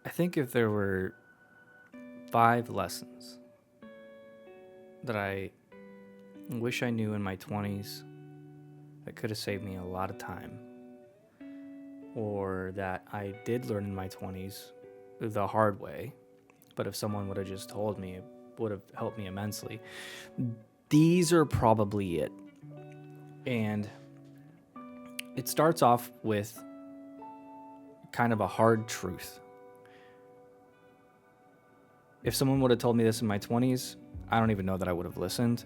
I think if there were 5 lessons that I wish I knew in my 20s that could have saved me a lot of time, or that I did learn in my 20s the hard way, but if someone would have just told me, it would have helped me immensely. These are probably it. And it starts off with kind of a hard truth. If someone would have told me this in my 20s, I don't even know that I would have listened.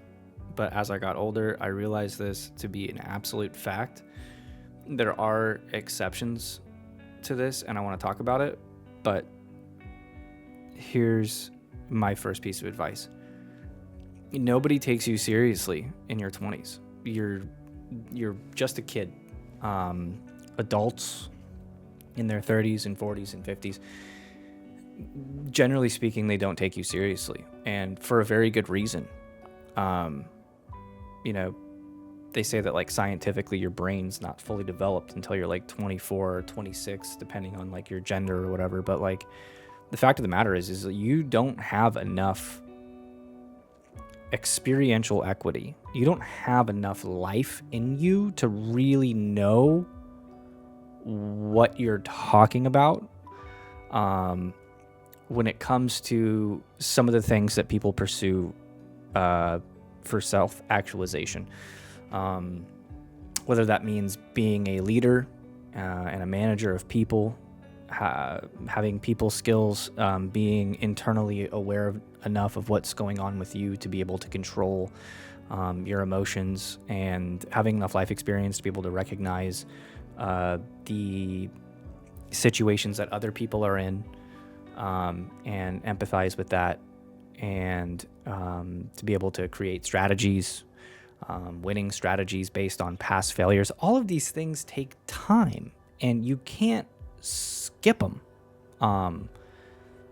But as I got older, I realized this to be an absolute fact. There are exceptions to this, and I want to talk about it. But here's my first piece of advice. Nobody takes you seriously in your 20s. You're just a kid. Adults in their 30s and 40s and 50s, generally speaking, they don't take you seriously, and for a very good reason. They say that like scientifically your brain's not fully developed until you're like 24 or 26, depending on like your gender or whatever. But like the fact of the matter is that you don't have enough experiential equity. You don't have enough life in you to really know what you're talking about when it comes to some of the things that people pursue for self-actualization. Whether that means being a leader and a manager of people, having people skills, being internally aware enough of what's going on with you to be able to control your emotions, and having enough life experience to be able to recognize the situations that other people are in, and empathize with that, and to be able to create strategies, winning strategies based on past failures. All of these things take time, and you can't skip them.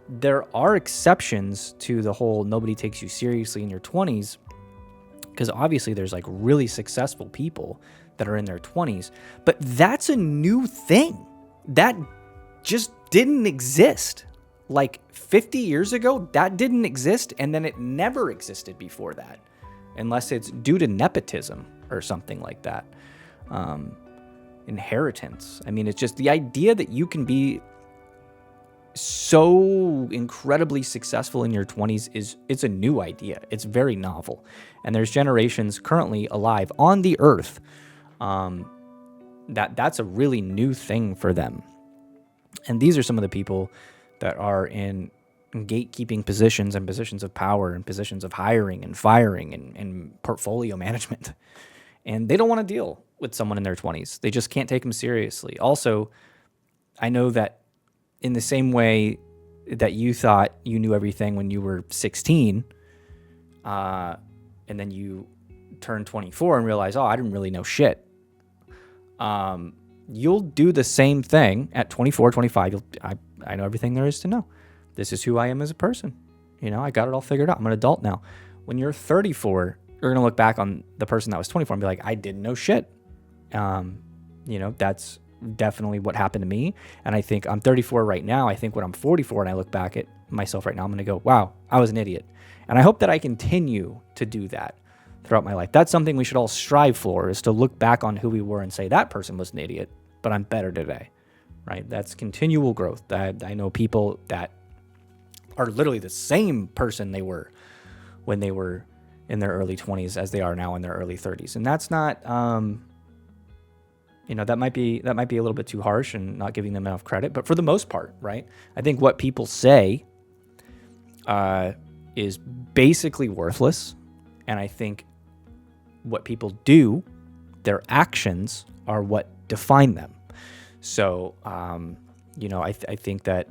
There are exceptions to the whole nobody takes you seriously in your 20s, because obviously there's like really successful people that are in their 20s, but that's a new thing that just didn't exist. Like 50 years ago, that didn't exist, and then it never existed before that, unless it's due to nepotism or something like that. Inheritance. I mean, it's just the idea that you can be so incredibly successful in your 20s it's a new idea. It's very novel. And there's generations currently alive on the earth that's a really new thing for them. And these are some of the people that are in gatekeeping positions and positions of power and positions of hiring and firing and portfolio management. And they don't want to deal with someone in their 20s. They just can't take them seriously. Also, I know that in the same way that you thought you knew everything when you were 16, and then you turned 24 and realize, oh, I didn't really know shit. You'll do the same thing at 24, 25. I know everything there is to know. This is who I am as a person. I got it all figured out. I'm an adult now. When you're 34, you're going to look back on the person that was 24 and be like, I didn't know shit. That's definitely what happened to me. And I think I'm 34 right now. I think when I'm 44 and I look back at myself right now, I'm going to go, wow, I was an idiot. And I hope that I continue to do that throughout my life. That's something we should all strive for, is to look back on who we were and say, that person was an idiot, but I'm better today, right? That's continual growth. I know people that are literally the same person they were when they were in their early 20s as they are now in their early 30s. And that's not, that might be a little bit too harsh and not giving them enough credit. But for the most part, right, I think what people say is basically worthless. And I think what people do, their actions, are what define them. So, I think that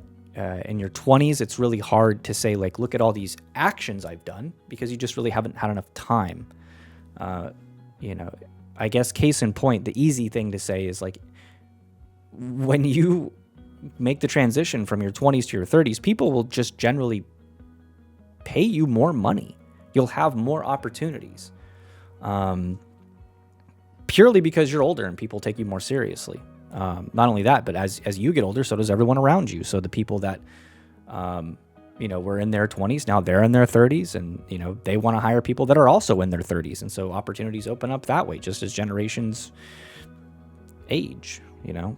in your 20s, it's really hard to say, like, look at all these actions I've done, because you just really haven't had enough time. I guess case in point, the easy thing to say is, like, when you make the transition from your 20s to your 30s, people will just generally pay you more money. You'll have more opportunities. Purely because you're older and people take you more seriously. Not only that, but as you get older, so does everyone around you. So the people that We're in their 20s, now they're in their 30s, and, they want to hire people that are also in their 30s. And so opportunities open up that way, just as generations age,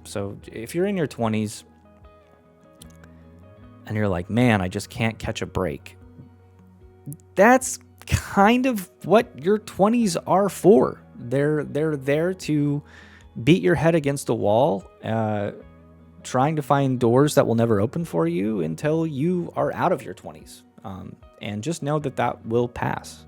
So if you're in your 20s and you're like, man, I just can't catch a break, that's kind of what your 20s are for. They're there to beat your head against a wall, trying to find doors that will never open for you until you are out of your 20s. And just know that will pass.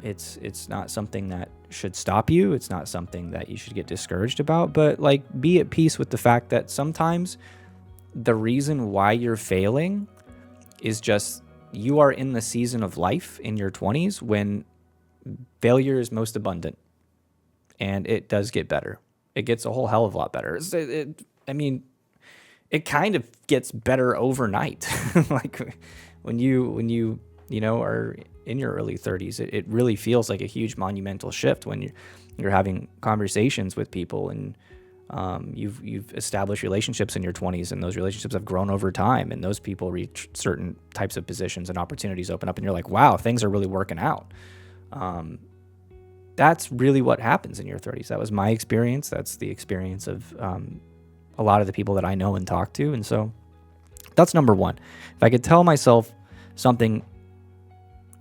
It's not something that should stop you. It's not something that you should get discouraged about, but be at peace with the fact that sometimes the reason why you're failing is just you are in the season of life in your 20s when failure is most abundant, and it does get better. It gets a whole hell of a lot better. It kind of gets better overnight. when you are in your early 30s, it really feels like a huge monumental shift when you're having conversations with people, and you've established relationships in your 20s, and those relationships have grown over time, and those people reach certain types of positions and opportunities open up, and you're like, wow, things are really working out. That's really what happens in your 30s. That was my experience. That's the experience of a lot of the people that I know and talk to. And so that's number one. If I could tell myself something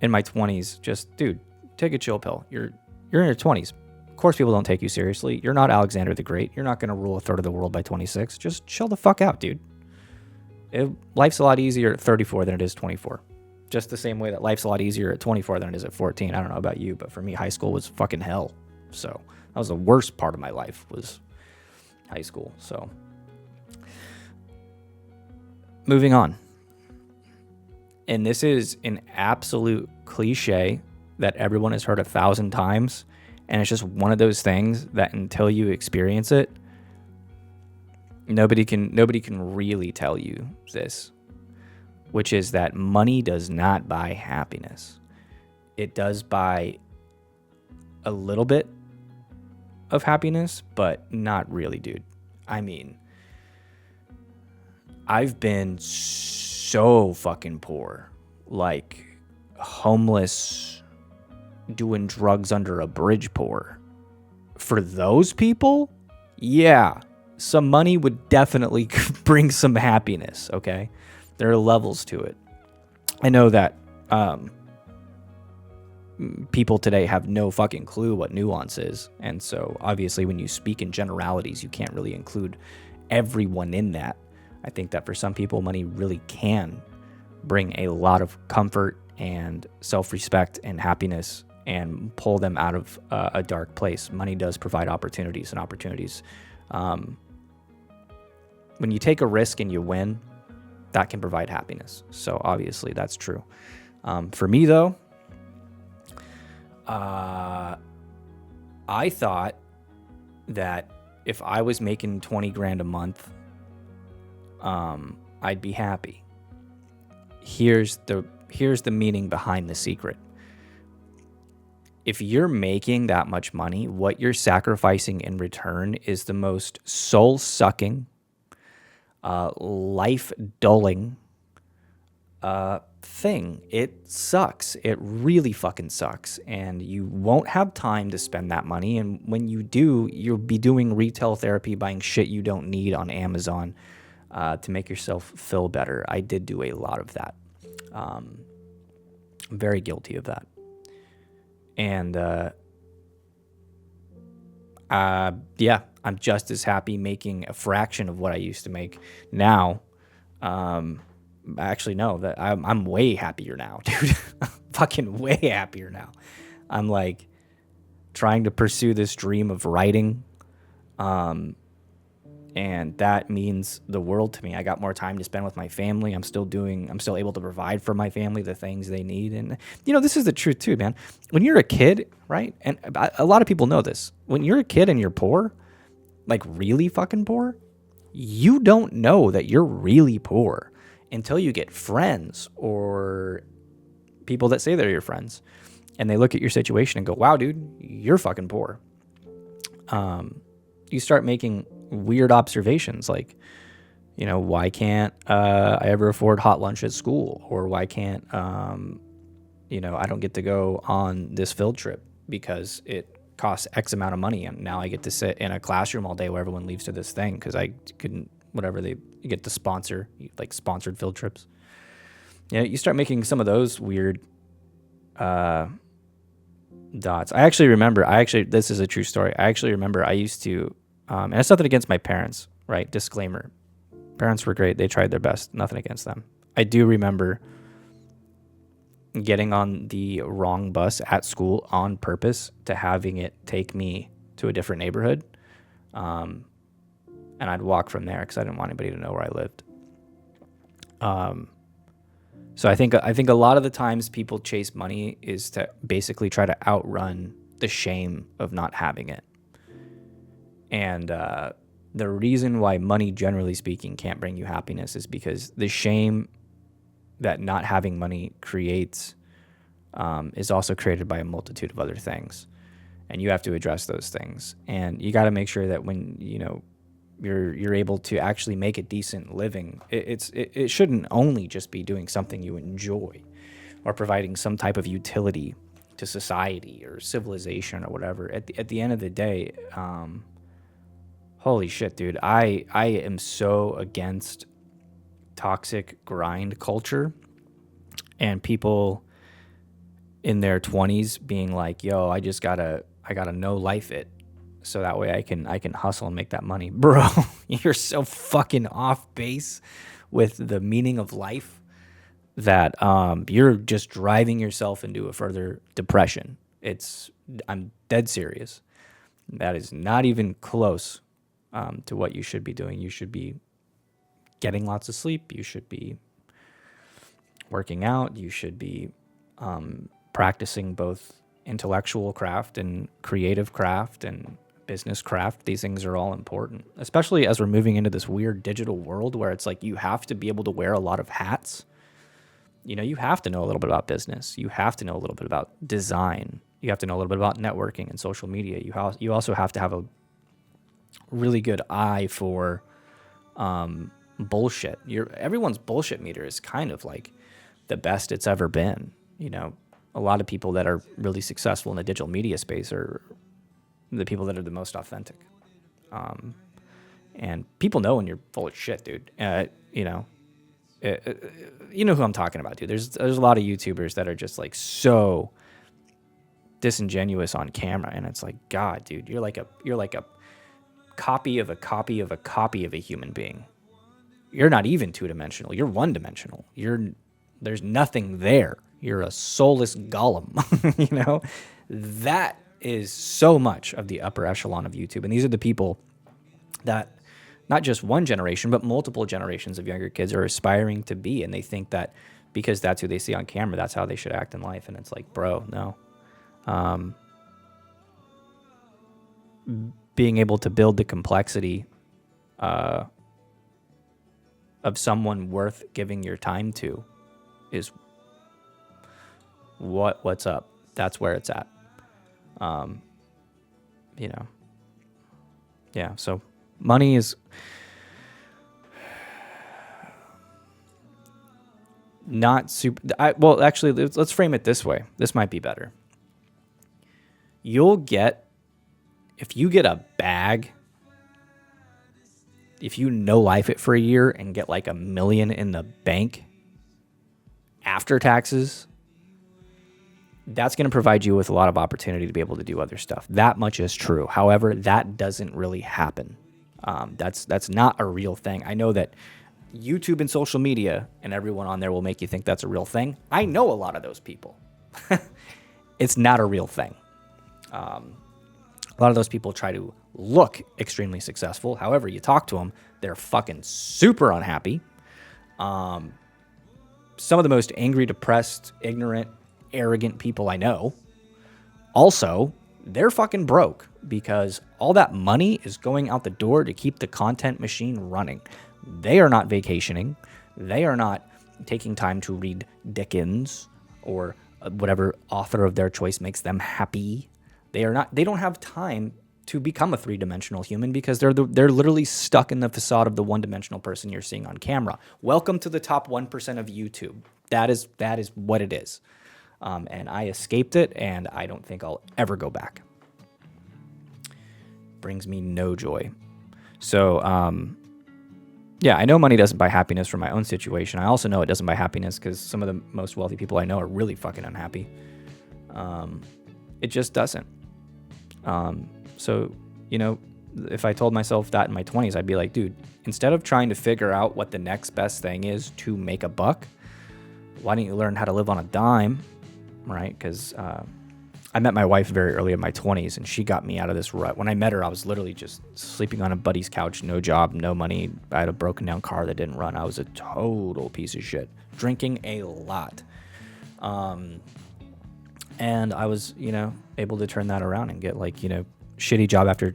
in my 20s, just, dude, take a chill pill. You're in your 20s. Of course, people don't take you seriously. You're not Alexander the Great. You're not going to rule a third of the world by 26. Just chill the fuck out, dude. Life's a lot easier at 34 than it is 24. Just the same way that life's a lot easier at 24 than it is at 14. I don't know about you, but for me, high school was fucking hell. So that was the worst part of my life, was high school. So moving on. And this is an absolute cliche that everyone has heard 1,000 times. And it's just one of those things that until you experience it, nobody can really tell you this, which is that money does not buy happiness. It does buy a little bit of happiness, but not really, dude. I've been so fucking poor, like homeless, doing drugs under a bridge poor. For those people, yeah, some money would definitely bring some happiness, okay? There are levels to it. I know that people today have no fucking clue what nuance is. And so obviously when you speak in generalities, you can't really include everyone in that. I think that for some people, money really can bring a lot of comfort and self-respect and happiness and pull them out of a dark place. Money does provide opportunities, and opportunities. When you take a risk and you win, that can provide happiness. So obviously that's true. For me though, I thought that if I was making 20 grand a month, I'd be happy. Here's the meaning behind the secret. If you're making that much money, what you're sacrificing in return is the most soul-sucking, life-dulling thing. It sucks. It really fucking sucks. And you won't have time to spend that money. And when you do, you'll be doing retail therapy, buying shit you don't need on Amazon to make yourself feel better. I did do a lot of that. I'm very guilty of that. And yeah, I'm just as happy making a fraction of what I used to make now. Actually, no, that I'm way happier now, dude. Fucking way happier now. I'm like trying to pursue this dream of writing. And that means the world to me. I got more time to spend with my family. I'm still able to provide for my family the things they need. And, this is the truth too, man. When you're a kid, right? And a lot of people know this. When you're a kid and you're poor, like really fucking poor, you don't know that you're really poor until you get friends or people that say they're your friends. And they look at your situation and go, wow, dude, you're fucking poor. You start making weird observations like, Why can't I ever afford hot lunch at school? Or why can't, I don't get to go on this field trip because it costs X amount of money. And now I get to sit in a classroom all day where everyone leaves to this thing because I couldn't, whatever, they get to sponsor, like sponsored field trips. You start making some of those weird dots. This is a true story. I actually remember I used to, and it's nothing against my parents, right? Disclaimer. Parents were great. They tried their best. Nothing against them. I do remember getting on the wrong bus at school on purpose to having it take me to a different neighborhood. And I'd walk from there because I didn't want anybody to know where I lived. So I think a lot of the times people chase money is to basically try to outrun the shame of not having it. And the reason why money, generally speaking, can't bring you happiness is because the shame that not having money creates is also created by a multitude of other things. And you have to address those things. And you got to make sure that when, you're able to actually make a decent living, it shouldn't only just be doing something you enjoy or providing some type of utility to society or civilization or whatever. At the end of the day, holy shit, dude, I am so against toxic grind culture and people in their 20s being like, yo, I gotta know life it so that way I can hustle and make that money. Bro, you're so fucking off base with the meaning of life that you're just driving yourself into a further depression. I'm dead serious. That is not even close to what you should be doing. You should be getting lots of sleep. You should be working out. You should be practicing both intellectual craft and creative craft and business craft. These things are all important, especially as we're moving into this weird digital world where it's like you have to be able to wear a lot of hats. You have to know a little bit about business. You have to know a little bit about design. You have to know a little bit about networking and social media. You also have to have a really good eye for bullshit. Everyone's bullshit meter is kind of like the best it's ever been. A lot of people that are really successful in the digital media space are the people that are the most authentic. And people know when you're full of shit, dude. You know who I'm talking about, dude. There's a lot of YouTubers that are just like so disingenuous on camera, and it's like, God, dude, you're like a copy of a copy of a copy of a human being. You're not even two-dimensional. You're one-dimensional. There's nothing there. You're a soulless golem. That is so much of the upper echelon of YouTube. And these are the people that not just one generation, but multiple generations of younger kids are aspiring to be. And they think that because that's who they see on camera, that's how they should act in life. And it's like, bro, no. Being able to build the complexity of someone worth giving your time to is what's up. That's where it's at. Yeah, so money is not super. Actually, let's frame it this way. This might be better. If you get a bag, if you no life it for a year and get like $1 million in the bank after taxes, that's going to provide you with a lot of opportunity to be able to do other stuff. That much is true. However, that doesn't really happen. That's not a real thing. I know that YouTube and social media and everyone on there will make you think that's a real thing. I know a lot of those people. It's not a real thing. A lot of those people try to look extremely successful. However, you talk to them, they're fucking super unhappy. Some of the most angry, depressed, ignorant, arrogant people I know. Also, they're fucking broke because all that money is going out the door to keep the content machine running. They are not vacationing. They are not taking time to read Dickens or whatever author of their choice makes them happy. They don't have time to become a three-dimensional human because they're literally stuck in the facade of the one-dimensional person you're seeing on camera. Welcome to the top 1% of YouTube. That is what it is. And I escaped it, and I don't think I'll ever go back. Brings me no joy. So, yeah, I know money doesn't buy happiness from my own situation. I also know it doesn't buy happiness because some of the most wealthy people I know are really fucking unhappy. It just doesn't. So, if I told myself that in my 20s, I'd be like, dude, instead of trying to figure out what the next best thing is to make a buck, why don't you learn how to live on a dime, right? Because I met my wife very early in my 20s, and she got me out of this rut. When I met her, I was literally just sleeping on a buddy's couch, no job, no money. I had a broken down car that didn't run. I was a total piece of shit, drinking a lot. And I was, able to turn that around and get shitty job after.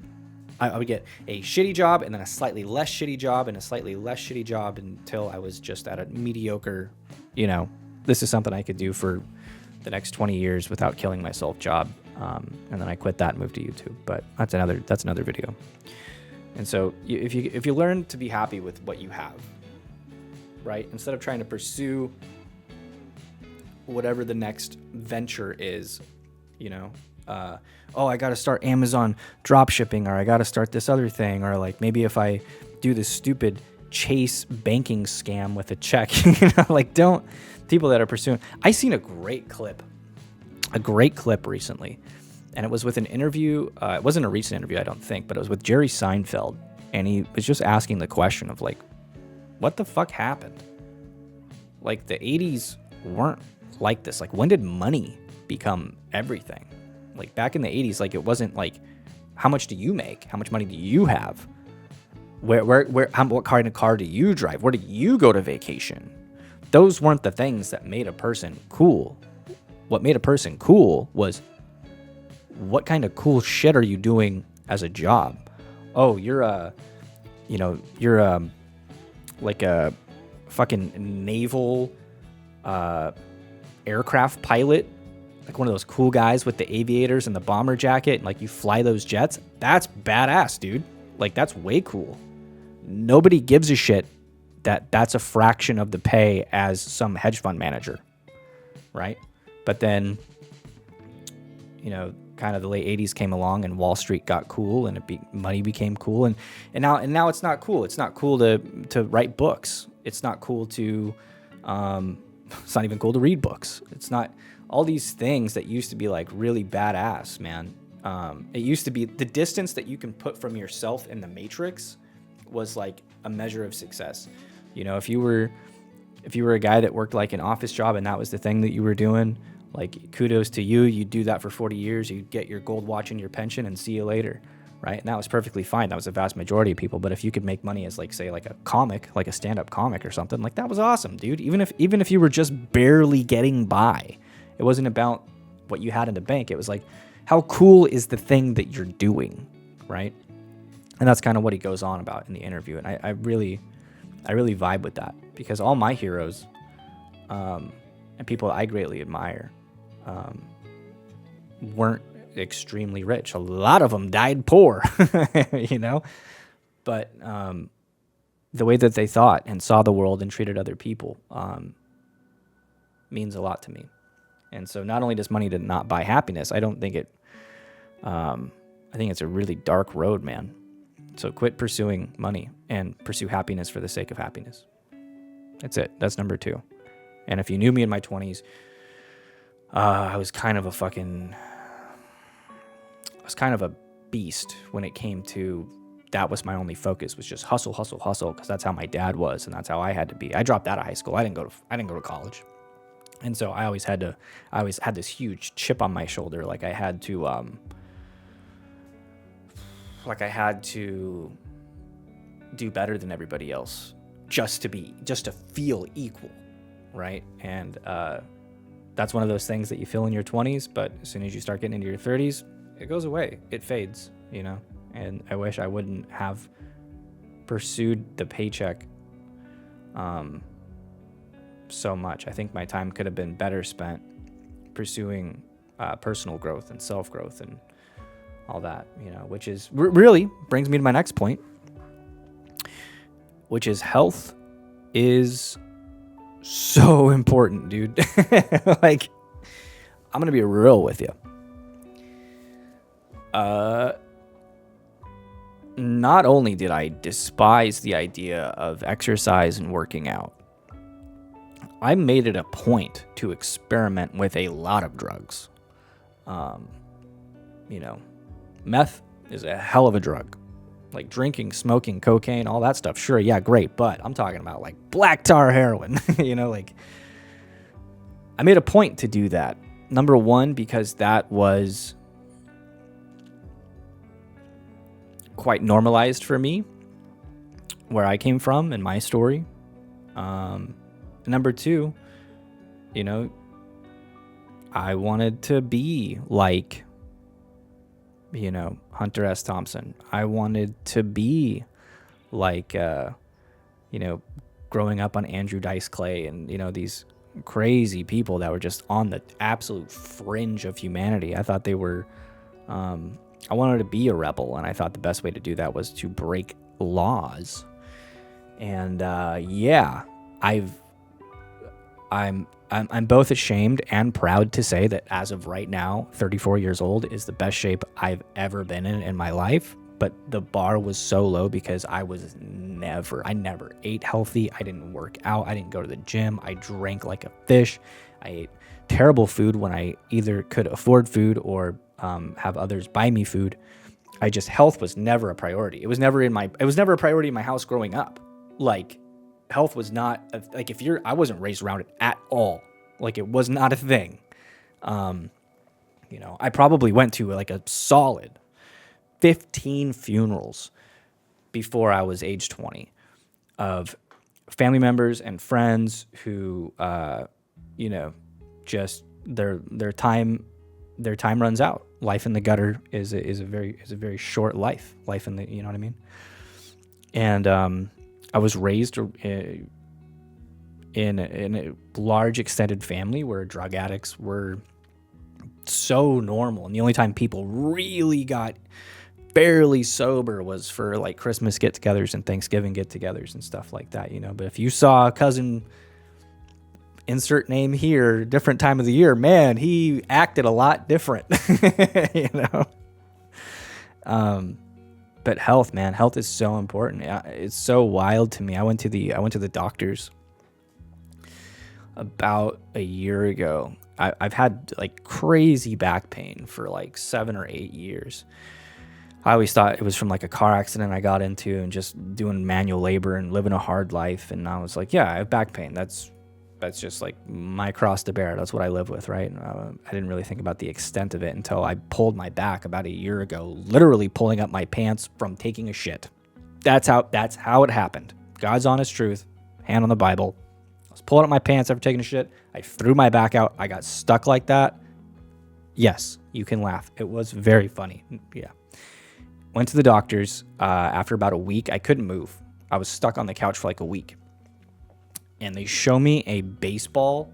I would get a shitty job and then a slightly less shitty job and a slightly less shitty job until I was just at a mediocre, this is something I could do for the next 20 years without killing myself job. And then I quit that and moved to YouTube. But that's another video. And so if you learn to be happy with what you have, right? Instead of trying to pursue whatever the next venture is, I got to start Amazon drop shipping, or I got to start this other thing, or maybe if I do this stupid Chase banking scam with a check, don't. People that are pursuing. I seen a great clip recently, and it was with an interview. It wasn't a recent interview, I don't think, but it was with Jerry Seinfeld, and he was just asking the question of what the fuck happened? The 80s weren't like this. When did money become everything? Back in the 80s, it wasn't how much do you make? How much money do you have? What kind of car do you drive? Where do you go to vacation? Those weren't the things that made a person cool. What made a person cool was, what kind of cool shit are you doing as a job? Oh, you're a fucking naval aircraft pilot, one of those cool guys with the aviators and the bomber jacket, and you fly those jets. That's badass, dude. That's way cool. Nobody gives a shit that's a fraction of the pay as some hedge fund manager, right? But then, kind of the late 80s came along and Wall Street got cool and money became cool, and now it's not cool. It's not cool to write books. It's not cool to it's not even cool to read books. It's not all these things that used to be really badass, man. It used to be the distance that you can put from yourself in the matrix was a measure of success. If you were a guy that worked an office job and that was the thing that you were doing, kudos to you. You'd do that for 40 years. You'd get your gold watch and your pension and see you later, right? And that was perfectly fine. That was the vast majority of people. But if you could make money as say a comic, a stand-up comic or something, that was awesome, dude. Even if you were just barely getting by, it wasn't about what you had in the bank. It was how cool is the thing that you're doing, right? And that's kind of what he goes on about in the interview. And I really vibe with that, because all my heroes and people I greatly admire weren't extremely rich. A lot of them died poor, but the way that they thought and saw the world and treated other people means a lot to me. And so not only does money not buy happiness, I don't think I think it's a really dark road, man. So quit pursuing money and pursue happiness for the sake of happiness. That's it. That's number 2. And if you knew me in my 20s, I was kind of a beast when it came to, that was my only focus, was just hustle, hustle, hustle, because that's how my dad was, and that's how I had to be. I dropped out of high school. I didn't go to college. And so I always had this huge chip on my shoulder. I had to do better than everybody else just to feel equal, right? And that's one of those things that you feel in your 20s, but as soon as you start getting into your 30s, it goes away. It fades, and I wish I wouldn't have pursued the paycheck so much. I think my time could have been better spent pursuing personal growth and self-growth and all that, which is really brings me to my next point, which is health is so important, dude. Like, I'm going to be real with you. Not only did I despise the idea of exercise and working out, I made it a point to experiment with a lot of drugs. Meth is a hell of a drug. Like drinking, smoking, cocaine, all that stuff. Sure, yeah, great. But I'm talking about like black tar heroin, like I made a point to do that. Number one, because that was quite normalized for me, where I came from in my story. Number two, I wanted to be like, Hunter S. Thompson. I wanted to be like, growing up on Andrew Dice Clay and, these crazy people that were just on the absolute fringe of humanity. I thought they were, I wanted to be a rebel, and I thought the best way to do that was to break laws. And, I'm both ashamed and proud to say that as of right now, 34 years old is the best shape I've ever been in my life. But the bar was so low because I never ate healthy. I didn't work out. I didn't go to the gym. I drank like a fish. I ate terrible food when I either could afford food or have others buy me food. Health was never a priority. It was never a priority in my house growing up. Like, health was not I wasn't raised around it at all. Like, it was not a thing. I probably went to like a solid 15 funerals before I was age 20 of family members and friends who, just their time runs out. Life in the gutter is a very short life in the, you know what I mean? And, I was raised in a large extended family where drug addicts were so normal. And the only time people really got barely sober was for like Christmas get-togethers and Thanksgiving get-togethers and stuff like that, But if you saw a cousin, insert name here, different time of the year, man, he acted a lot different, But health, man, health is so important. It's so wild to me. I went to the doctors about a year ago. I've had like crazy back pain for like 7 or 8 years. I always thought it was from like a car accident I got into and just doing manual labor and living a hard life. And I was like, yeah, I have back pain. That's just like my cross to bear. That's what I live with, right? I didn't really think about the extent of it until I pulled my back about a year ago, literally pulling up my pants from taking a shit. That's how it happened. God's honest truth, hand on the Bible. I was pulling up my pants after taking a shit. I threw my back out. I got stuck like that. Yes, you can laugh. It was very funny. Yeah. Went to the doctors. After about a week, I couldn't move. I was stuck on the couch for like a week. And they show me a baseball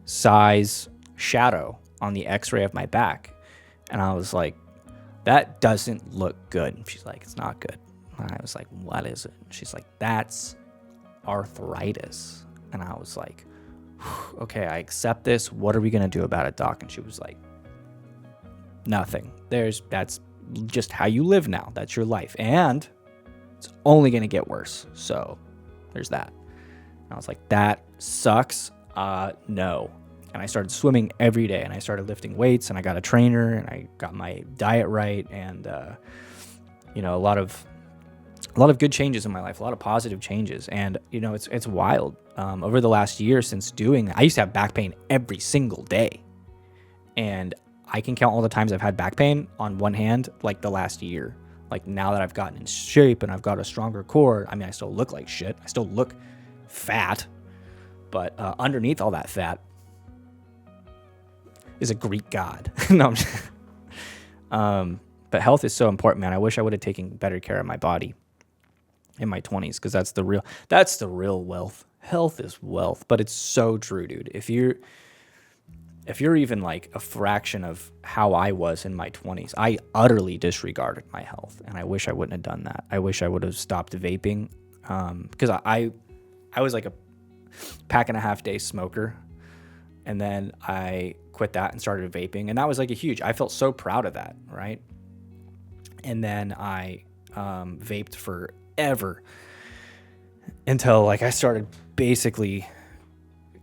size shadow on the x-ray of my back. And I was like, that doesn't look good. And she's like, it's not good. And I was like, what is it? And she's like, that's arthritis. And I was like, okay, I accept this. What are we going to do about it, doc? And she was like, nothing. That's just how you live now. That's your life. And it's only going to get worse. So there's that. I was like, that sucks. No. And I started swimming every day, and I started lifting weights, and I got a trainer, and I got my diet right, and a lot of good changes in my life, a lot of positive changes. And it's wild. Over the last year since doing that, I used to have back pain every single day, and I can count all the times I've had back pain on one hand, like the last year. Like, now that I've gotten in shape and I've got a stronger core, I mean, I still look like shit. I still look fat, but underneath all that fat is a Greek god. No, I'm just, but health is so important, man. I wish I would have taken better care of my body in my 20s, because that's the real wealth. Health is wealth. But it's so true, dude. If you're if you're even like a fraction of how I was in my 20s, I utterly disregarded my health, and I wish I wouldn't have done that. I wish I would have stopped vaping, because I was like a pack and a half day smoker, and then I quit that and started vaping, and that was like I felt so proud of that, right? And then I vaped forever until like I started basically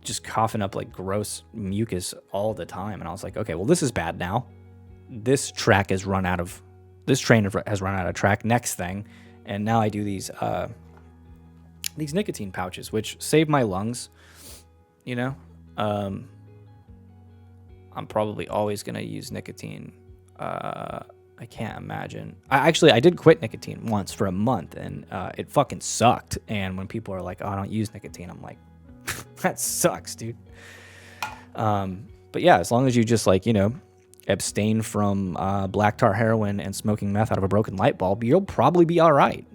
just coughing up like gross mucus all the time, and I was like, okay, well, this is bad now. This train has run out of track. Next thing, and now I do these nicotine pouches, which save my lungs. You know, I'm probably always gonna use nicotine. I can't imagine. I did quit nicotine once for a month, and it fucking sucked. And when people are like, "Oh, I don't use nicotine," I'm like, that sucks, dude. But yeah, as long as you just like, abstain from black tar heroin and smoking meth out of a broken light bulb, you'll probably be all right.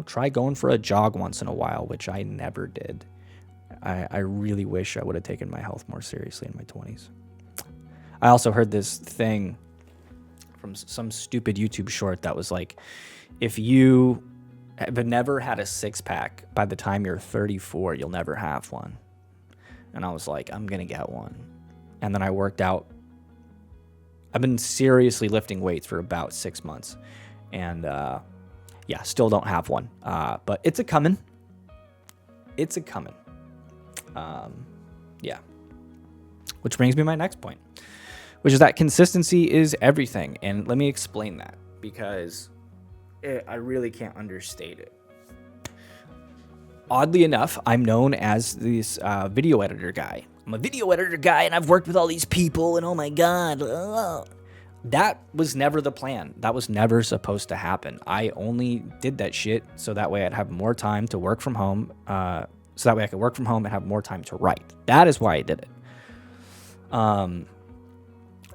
Try going for a jog once in a while, which I never did. I really wish I would have taken my health more seriously in my 20s. I also heard this thing from some stupid YouTube short that was like, if you have never had a six-pack, by the time you're 34, you'll never have one. And I was like, I'm going to get one. And then I worked out. I've been seriously lifting weights for about 6 months. And still don't have one. But it's a coming. It's a coming. Which brings me to my next point, which is that consistency is everything. And let me explain that, because I really can't understate it. Oddly enough, I'm known as this video editor guy. I'm a video editor guy, and I've worked with all these people, and oh my God. That was never the plan. That was never supposed to happen. I only did that shit so that way I'd have more time to work from home, so that way I could work from home and have more time to write. That is why I did it.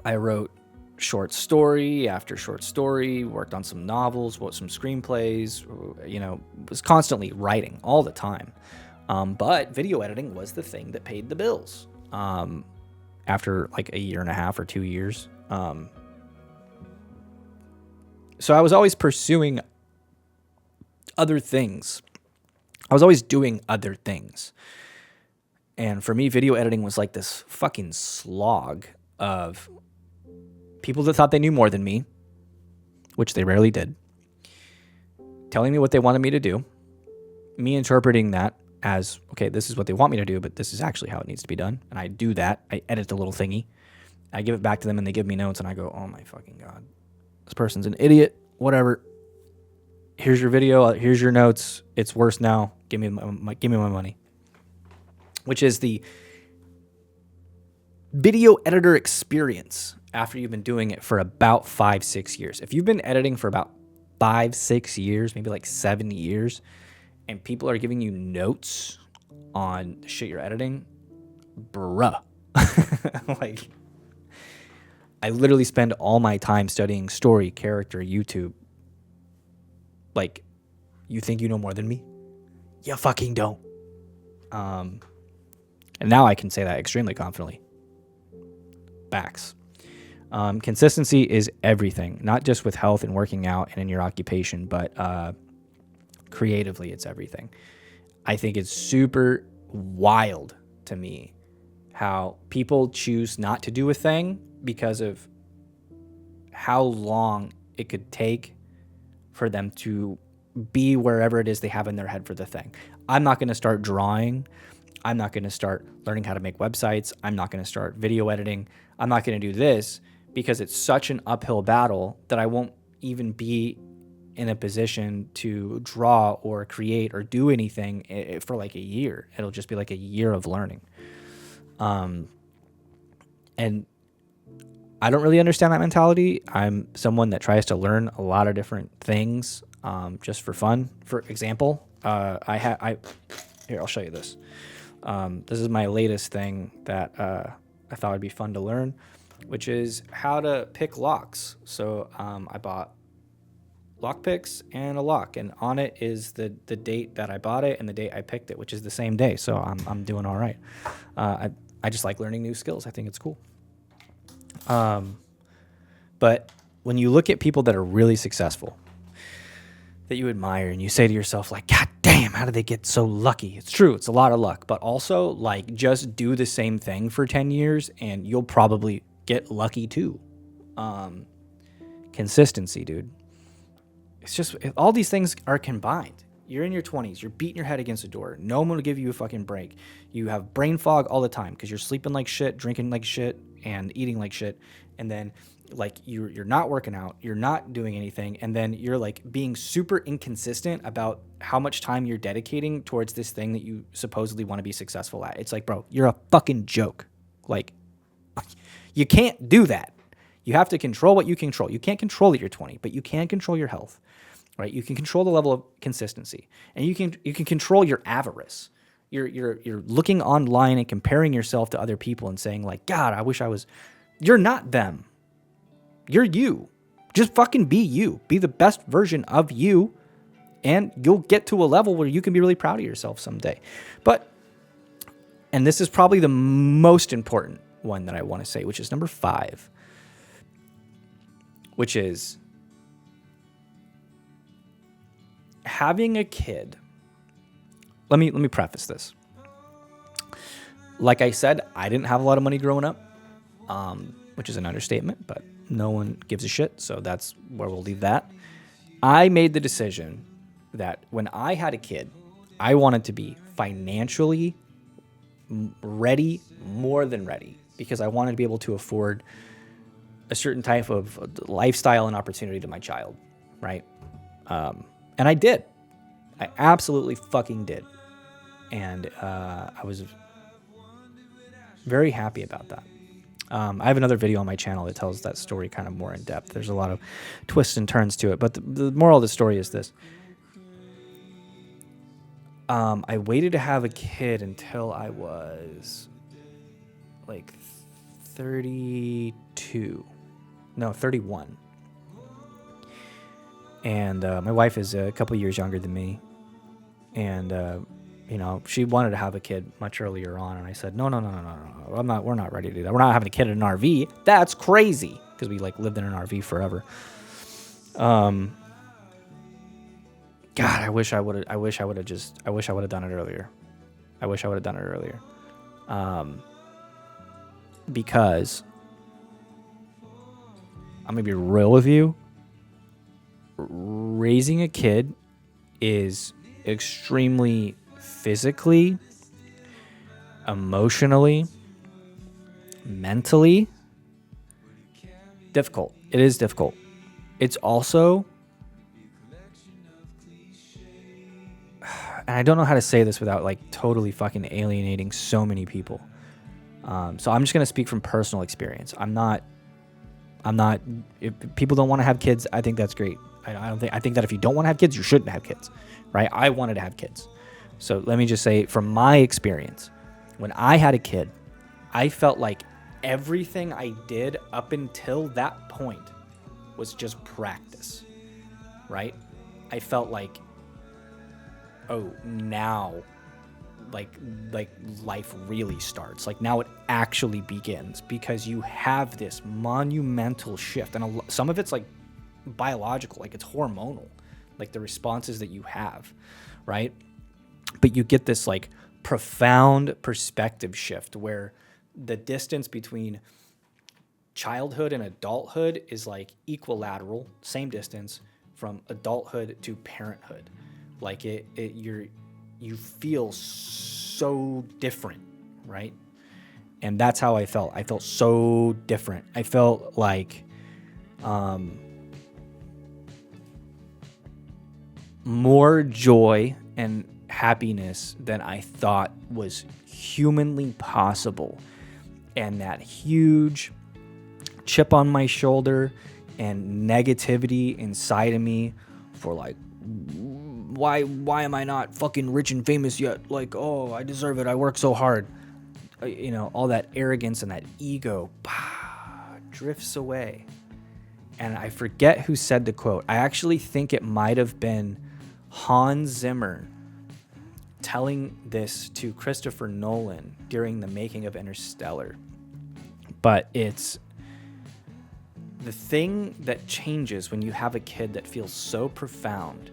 I wrote short story after short story, worked on some novels, wrote some screenplays, was constantly writing all the time. But video editing was the thing that paid the bills. After like a year and a half or 2 years. So I was always pursuing other things. I was always doing other things. And for me, video editing was like this fucking slog of people that thought they knew more than me, which they rarely did, telling me what they wanted me to do, me interpreting that as, okay, this is what they want me to do, but this is actually how it needs to be done. And I do that. I edit the little thingy. I give it back to them, and they give me notes, and I go, oh my fucking God, this person's an idiot. Whatever. Here's your video. Here's your notes. It's worse now. Give me my money. Which is the video editor experience after you've been doing it for about 5-6 years. If you've been editing for about 5-6 years, maybe like 7 years, and people are giving you notes on the shit you're editing, bruh. Like, I literally spend all my time studying story, character, YouTube. Like, you think you know more than me? You fucking don't. And now I can say that extremely confidently. Facts. Consistency is everything, not just with health and working out and in your occupation, but creatively, it's everything. I think it's super wild to me how people choose not to do a thing because of how long it could take for them to be wherever it is they have in their head for the thing. I'm not going to start drawing. I'm not going to start learning how to make websites. I'm not going to start video editing. I'm not going to do this because it's such an uphill battle that I won't even be in a position to draw or create or do anything for like a year. It'll just be like a year of learning. And I don't really understand that mentality. I'm someone that tries to learn a lot of different things just for fun. For example, here, I'll show you this. This is my latest thing that I thought would be fun to learn, which is how to pick locks. So I bought lock picks and a lock, and on it is the date that I bought it and the date I picked it, which is the same day. So I'm doing all right. I just like learning new skills. I think it's cool. But when you look at people that are really successful, that you admire, and you say to yourself, like, God damn, how did they get so lucky? It's true. It's a lot of luck. But also, like, just do the same thing for 10 years and you'll probably get lucky too. Consistency, dude. It's just, all these things are combined. You're in your 20s. You're beating your head against a door. No one will give you a fucking break. You have brain fog all the time because you're sleeping like shit, drinking like shit, and eating like shit. And then, like, you're not working out. You're not doing anything. And then you're, like, being super inconsistent about how much time you're dedicating towards this thing that you supposedly want to be successful at. It's like, bro, you're a fucking joke. Like, you can't do that. You have to control what you control. You can't control that you're 20, but you can control your health. Right? You can control the level of consistency, and you can control your avarice. You're looking online and comparing yourself to other people and saying, like, God, I wish I was. You're not them. You're you. Just fucking be you. Be the best version of you, and you'll get to a level where you can be really proud of yourself someday. But, and this is probably the most important one that I want to say, which is number 5, which is having a kid. Let me preface this. Like I said, I didn't have a lot of money growing up, which is an understatement, but no one gives a shit, so that's where we'll leave that. I made the decision that when I had a kid, I wanted to be financially ready, more than ready, because I wanted to be able to afford a certain type of lifestyle and opportunity to my child, right? And I did. I absolutely fucking did. And I was very happy about that. I have another video on my channel that tells that story kind of more in depth. There's a lot of twists and turns to it. But the moral of the story is this. I waited to have a kid until I was like 31. And my wife is a couple years younger than me. And, she wanted to have a kid much earlier on. And I said, no. We're not ready to do that. We're not having a kid in an RV. That's crazy. Because we lived in an RV forever. God, I wish I would have done it earlier. Because I'm going to be real with you. Raising a kid is extremely physically, emotionally, mentally difficult. It is difficult. It's also, and I don't know how to say this without totally fucking alienating so many people. So I'm just going to speak from personal experience. I'm not, if people don't want to have kids, I think that's great. I think that if you don't want to have kids, you shouldn't have kids, right? I wanted to have kids. So let me just say, from my experience, when I had a kid, I felt like everything I did up until that point was just practice, right? I felt like, oh, now, like life really starts. Like now it actually begins, because you have this monumental shift. And some of it's biological, it's hormonal, the responses that you have, right? But you get this profound perspective shift where the distance between childhood and adulthood is equilateral, same distance from adulthood to parenthood. You feel so different, right? And that's how I felt. I felt so different. I felt more joy and happiness than I thought was humanly possible. And that huge chip on my shoulder and negativity inside of me for why am I not fucking rich and famous yet? Oh, I deserve it. I work so hard. All that arrogance and that ego drifts away. And I forget who said the quote. I actually think it might have been Hans Zimmer telling this to Christopher Nolan during the making of Interstellar, but it's the thing that changes when you have a kid that feels so profound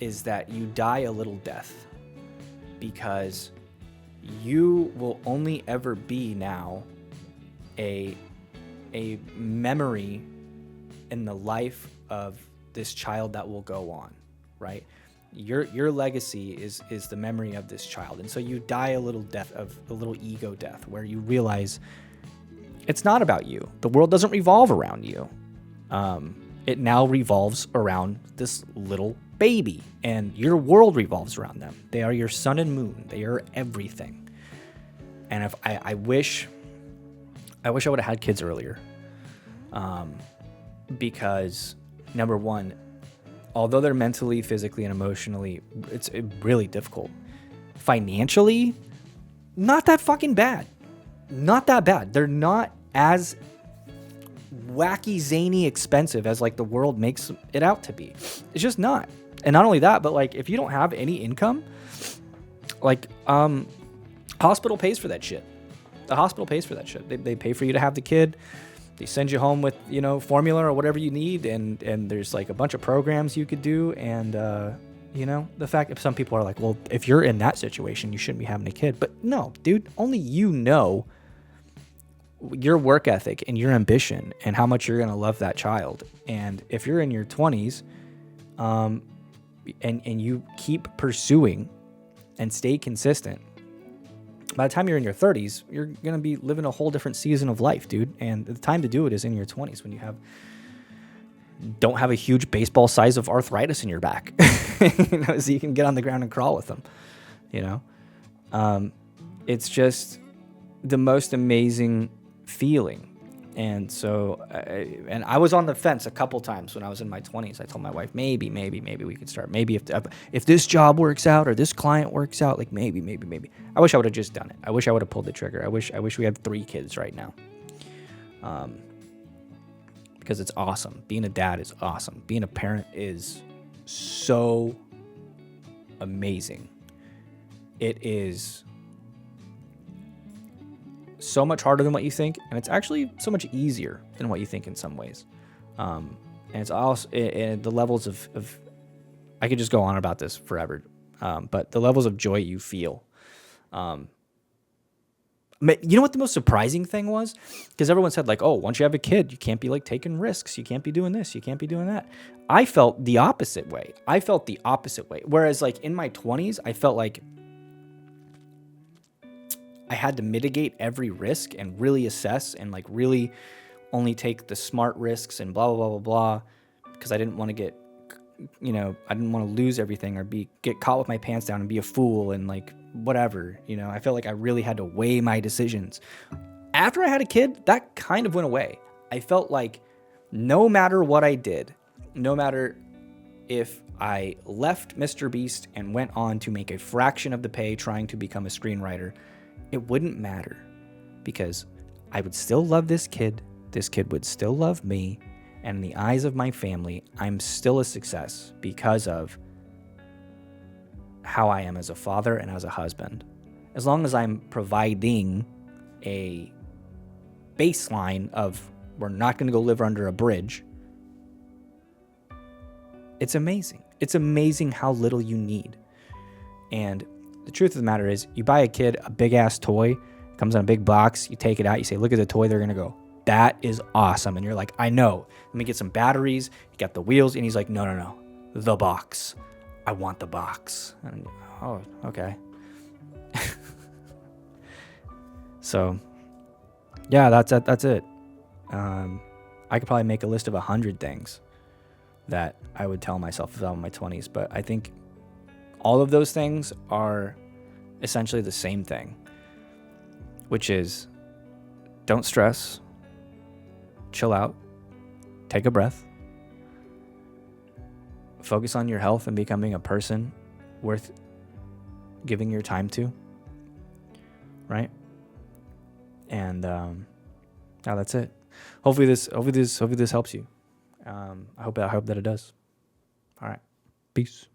is that you die a little death, because you will only ever be now a memory in the life of this child that will go on, right? Your legacy is the memory of this child. And so you die a little death, of a little ego death, where you realize it's not about you. The world doesn't revolve around you. It now revolves around this little baby, and your world revolves around them. They are your sun and moon. They are everything. And if I wish I would have had kids earlier, because number one, although they're mentally, physically, and emotionally, it's really difficult. Financially, not that fucking bad. Not that bad. They're not as wacky, zany expensive as like the world makes it out to be. It's just not. And not only that, but like if you don't have any income, like hospital pays for that shit. The hospital pays for that shit. They pay for you to have the kid. They send you home with, formula or whatever you need, and there's like a bunch of programs you could do. And the fact that some people are like, well, if you're in that situation, you shouldn't be having a kid. But no, dude, only you know your work ethic and your ambition and how much you're going to love that child. And if you're in your 20s, and you keep pursuing and stay consistent, by the time you're in your 30s, you're going to be living a whole different season of life, dude. And the time to do it is in your 20s, when you don't have a huge baseball size of arthritis in your back, so you can get on the ground and crawl with them, It's just the most amazing feeling. And so, I was on the fence a couple times when I was in my 20s. I told my wife, maybe we could start. Maybe if this job works out or this client works out, like maybe. I wish I would have just done it. I wish I would have pulled the trigger. I wish we had 3 kids right now. Because it's awesome. Being a dad is awesome. Being a parent is so amazing. It is so much harder than what you think, and it's actually so much easier than what you think in some ways. And it's also the levels of I could just go on about this forever, but the levels of joy you feel. You know what the most surprising thing was? Because everyone said like, oh, once you have a kid, you can't be like taking risks, you can't be doing this, you can't be doing that. I felt the opposite way. Whereas like in my 20s, I felt like I had to mitigate every risk and really assess and like really only take the smart risks and blah, blah, blah, blah, blah, because I didn't want to get, I didn't want to lose everything or get caught with my pants down and be a fool and like whatever, I felt like I really had to weigh my decisions. After I had a kid, that kind of went away. I felt like no matter what I did, no matter if I left Mr. Beast and went on to make a fraction of the pay trying to become a screenwriter, it wouldn't matter, because I would still love this kid would still love me, and in the eyes of my family, I'm still a success because of how I am as a father and as a husband. As long as I'm providing a baseline of we're not going to go live under a bridge, it's amazing. It's amazing how little you need. And the truth of the matter is, you buy a kid a big-ass toy, comes in a big box, you take it out, you say, look at the toy, they're going to go, that is awesome. And you're like, I know. Let me get some batteries. You got the wheels. And he's like, no. The box. I want the box. And, oh, okay. So, yeah, that's it. I could probably make a list of 100 things that I would tell myself if I was in my 20s. But I think all of those things are essentially the same thing, which is don't stress, chill out, take a breath, focus on your health and becoming a person worth giving your time to, right? And now that's it. Hopefully this helps you. I hope that it does. All right, peace.